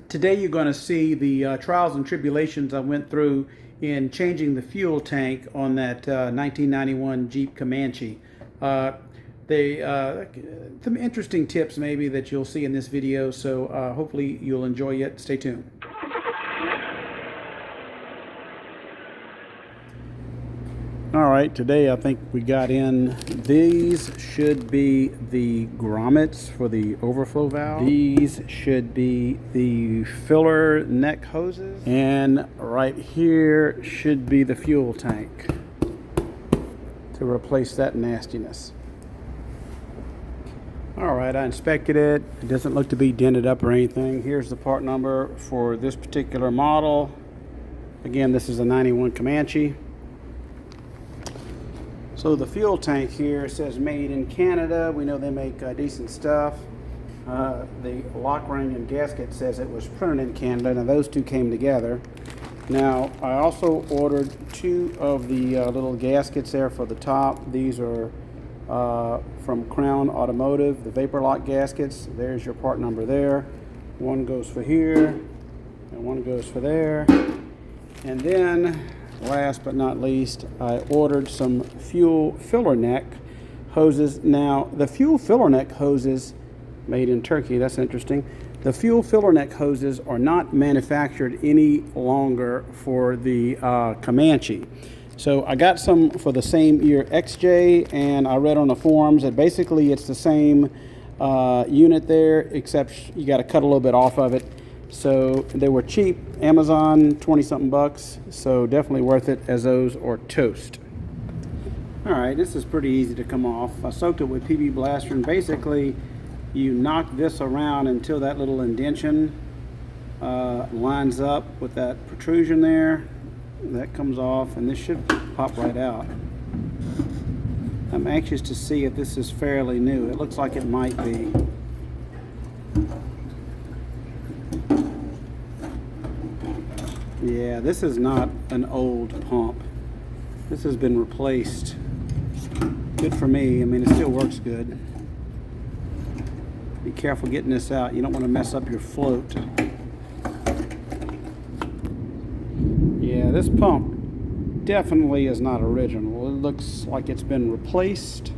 Today you're going to see the trials and tribulations I went through in changing the fuel tank on that 1991 Jeep Comanche. Some interesting tips maybe that you'll see in this video, so hopefully you'll enjoy it. Stay tuned. All right, today I think we got in, these should be the grommets for the overflow valve. These should be the filler neck hoses. And right here should be the fuel tank to replace that nastiness. All right, I inspected it. It doesn't look to be dented up or anything. Here's the part number for this particular model. Again, this is a 91 Comanche. So the fuel tank here says made in Canada. We know they make decent stuff. The lock ring and gasket says it was printed in Canada. Now those two came together. Now I also ordered two of the little gaskets there for the top. These are from Crown Automotive, the vapor lock gaskets. There's your part number there. One goes for here and one goes for there. And then last but not least, I ordered some fuel filler neck hoses. Now, the fuel filler neck hoses, made in Turkey, that's interesting. The fuel filler neck hoses are not manufactured any longer for the Comanche. So I got some for the same year XJ, and I read on the forums that basically it's the same unit there, except you got to cut a little bit off of it. So they were cheap, Amazon, 20-something bucks, so definitely worth it, as those are toast. All right, this is pretty easy to come off. I soaked it with PB Blaster, and basically you knock this around until that little indentation lines up with that protrusion there. That comes off, and this should pop right out. I'm anxious to see if this is fairly new. It looks like it might be. Yeah, this is not an old pump. This has been replaced. Good for me. I mean, it still works good. Be careful getting this out. You don't want to mess up your float. Yeah, this pump definitely is not original. It looks like it's been replaced.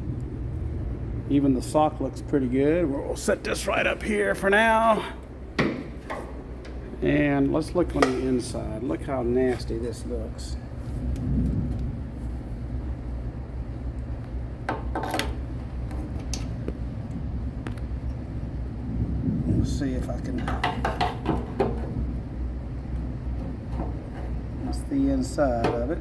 Even the sock looks pretty good. We'll set this right up here for now. And let's look on the inside. Look how nasty this looks. Let's see if I can. That's the inside of it.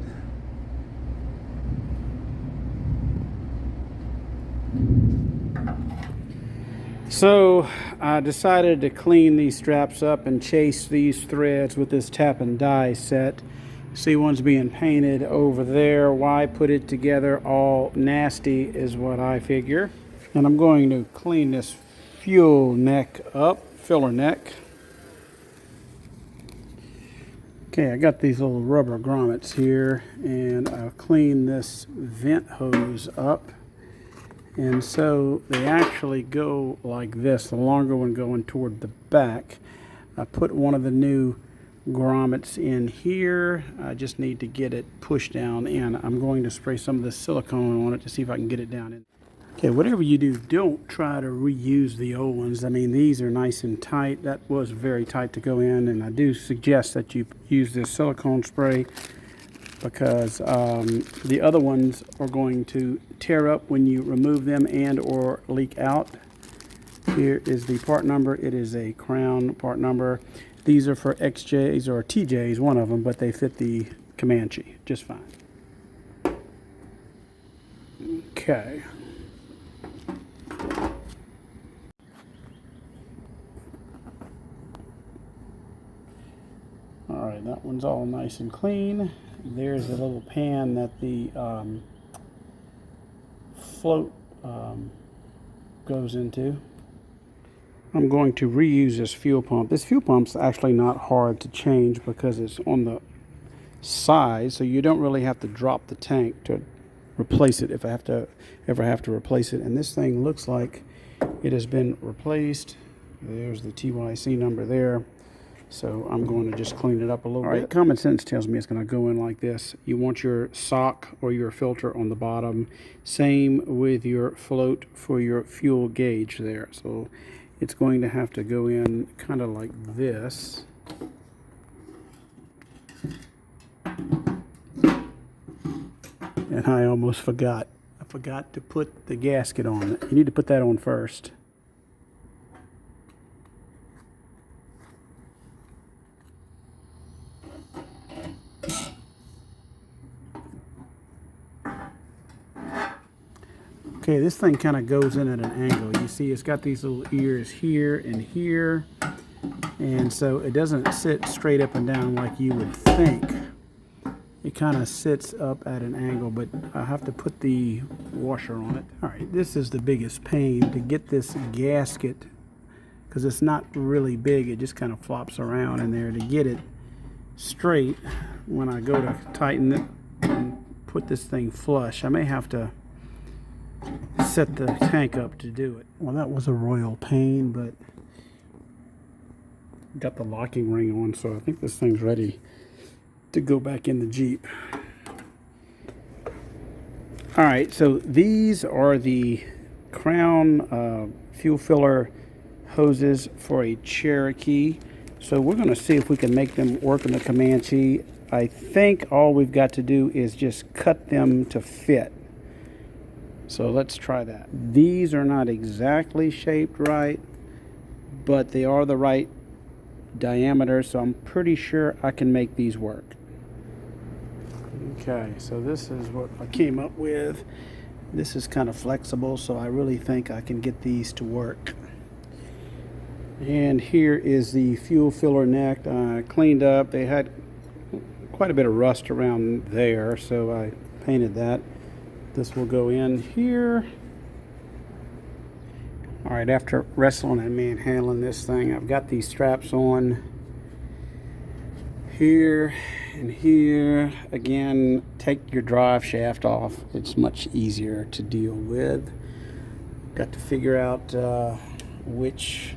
So I decided to clean these straps up and chase these threads with this tap and die set. See, one's being painted over there. Why put it together all nasty is what I figure. And I'm going to clean this fuel neck up, filler neck. Okay, I got these little rubber grommets here, and I'll clean this vent hose up. And so they actually go like this, the longer one going toward the back. I put one of the new grommets in here. I just need to get it pushed down in. I'm going to spray some of the silicone on it to see if I can get it down in. Okay, whatever you do, don't try to reuse the old ones. I mean, these are nice and tight. That was very tight to go in, and I do suggest that you use this silicone spray, because the other ones are going to tear up when you remove them and or leak out. Here is the part number. It is a Crown part number. These are for XJs or TJs, one of them, but they fit the Comanche just fine. Okay. All right, that one's all nice and clean. There's the little pan that the float goes into. I'm going to reuse this fuel pump. This fuel pump's actually not hard to change because it's on the side, so you don't really have to drop the tank to replace it if I ever have to replace it. And this thing looks like it has been replaced. There's the TYC number there. So I'm going to just clean it up a little bit. Common sense tells me it's going to go in like this. You want your sock or your filter on the bottom. Same with your float for your fuel gauge there. So it's going to have to go in kind of like this. And I almost forgot. I forgot to put the gasket on. You need to put that on first. Okay, this thing kind of goes in at an angle. You see it's got these little ears here and here. And so it doesn't sit straight up and down like you would think. It kind of sits up at an angle, but I have to put the washer on it. All right, this is the biggest pain to get this gasket, because it's not really big. It just kind of flops around in there to get it straight. When I go to tighten it and put this thing flush, I may have to set the tank up to do it. Well, that was a royal pain, but got the locking ring on, so I think this thing's ready to go back in the Jeep. All right, so these are the crown fuel filler hoses for a Cherokee. So we're going to see if we can make them work in the Comanche. I think all we've got to do is just cut them to fit. So let's try that. These are not exactly shaped right, but they are the right diameter, so I'm pretty sure I can make these work. Okay, so this is what I came up with. This is kind of flexible, so I really think I can get these to work. And here is the fuel filler neck. I cleaned up. They had quite a bit of rust around there, so I painted that. This will go in here. All right, after wrestling and manhandling this thing, I've got these straps on here and here. Again, take your drive shaft off. It's much easier to deal with. Got to figure out which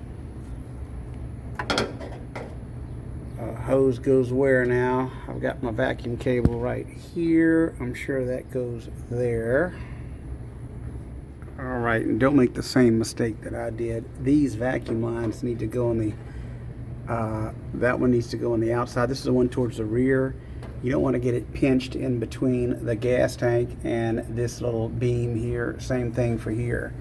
hose goes where now. I've got my vacuum cable right here. I'm sure that goes there. All right, and don't make the same mistake that I did. These vacuum lines need to go on the, that one needs to go on the outside. This is the one towards the rear. You don't want to get it pinched in between the gas tank and this little beam here. Same thing for here.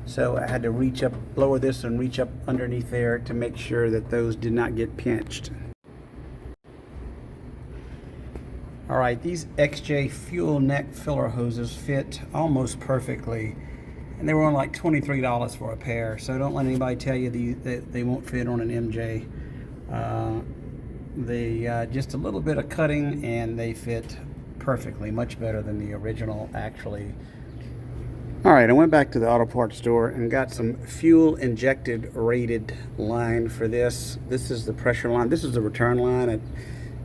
So I had to reach up, lower this and reach up underneath there to make sure that those did not get pinched. All right, these XJ fuel neck filler hoses fit almost perfectly. And they were on like $23 for a pair, so don't let anybody tell you they won't fit on an MJ. They just a little bit of cutting and they fit perfectly, much better than the original actually. All right, I went back to the auto parts store and got some fuel injected rated line for this. This is the pressure line. This is the return line. It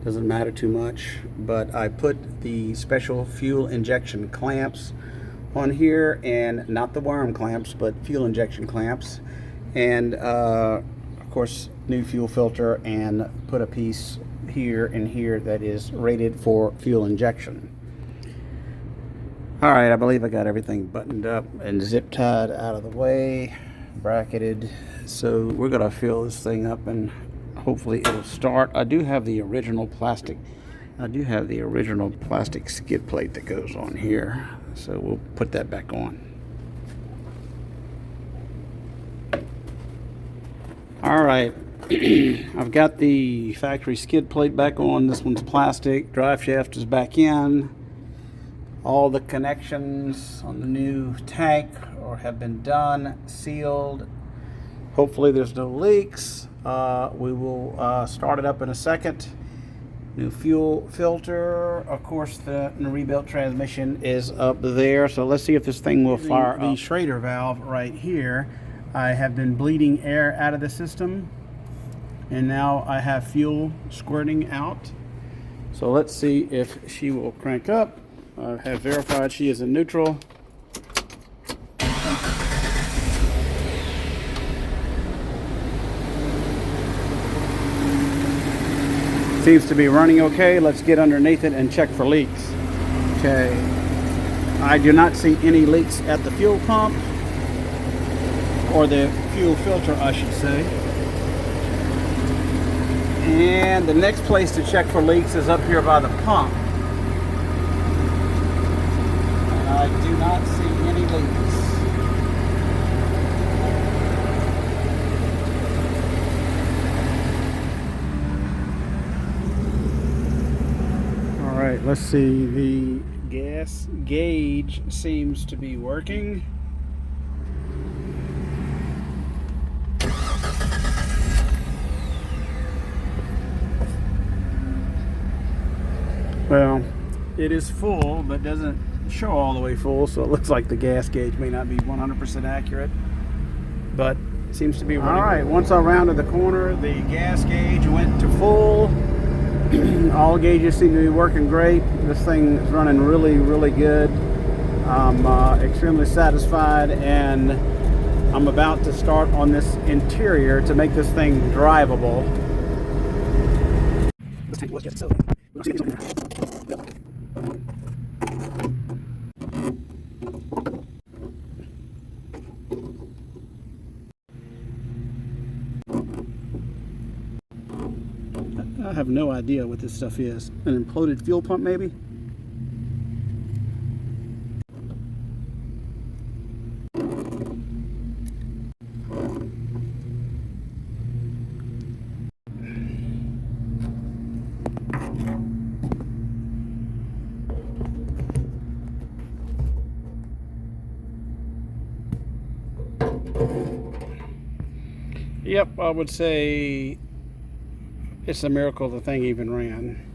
doesn't matter too much, but I put the special fuel injection clamps on here, and not the worm clamps, but fuel injection clamps, and of course new fuel filter, and put a piece here and here that is rated for fuel injection. All right, I believe I got everything buttoned up and zip tied out of the way, bracketed. So we're gonna fill this thing up and hopefully it'll start. I do have the original plastic skid plate that goes on here. So we'll put that back on. All right, I've got the factory skid plate back on. This one's plastic. Drive shaft is back in. All the connections on the new tank have been done, sealed. Hopefully there's no leaks. We will start it up in a second. New fuel filter, of course the rebuilt transmission is up there, so let's see if this thing will fire up. The Schrader valve right here, I have been bleeding air out of the system, and now I have fuel squirting out. So let's see if she will crank up. I have verified she is in neutral. Seems to be running okay. Let's get underneath it and check for leaks. Okay. I do not see any leaks at the fuel pump, or the fuel filter, I should say. And the next place to check for leaks is up here by the pump. And I do not see any leaks. All right, let's see. The gas gauge seems to be working. Well, it is full, but doesn't show all the way full, so it looks like the gas gauge may not be 100% accurate, but it seems to be running. All right, once I rounded the corner, the gas gauge went to full. All gauges seem to be working great. This thing is running really, really good. I'm extremely satisfied, and I'm about to start on this interior to make this thing drivable. Let's take a look at it. I have no idea what this stuff is. An imploded fuel pump, maybe? Yep, I would say it's a miracle the thing even ran.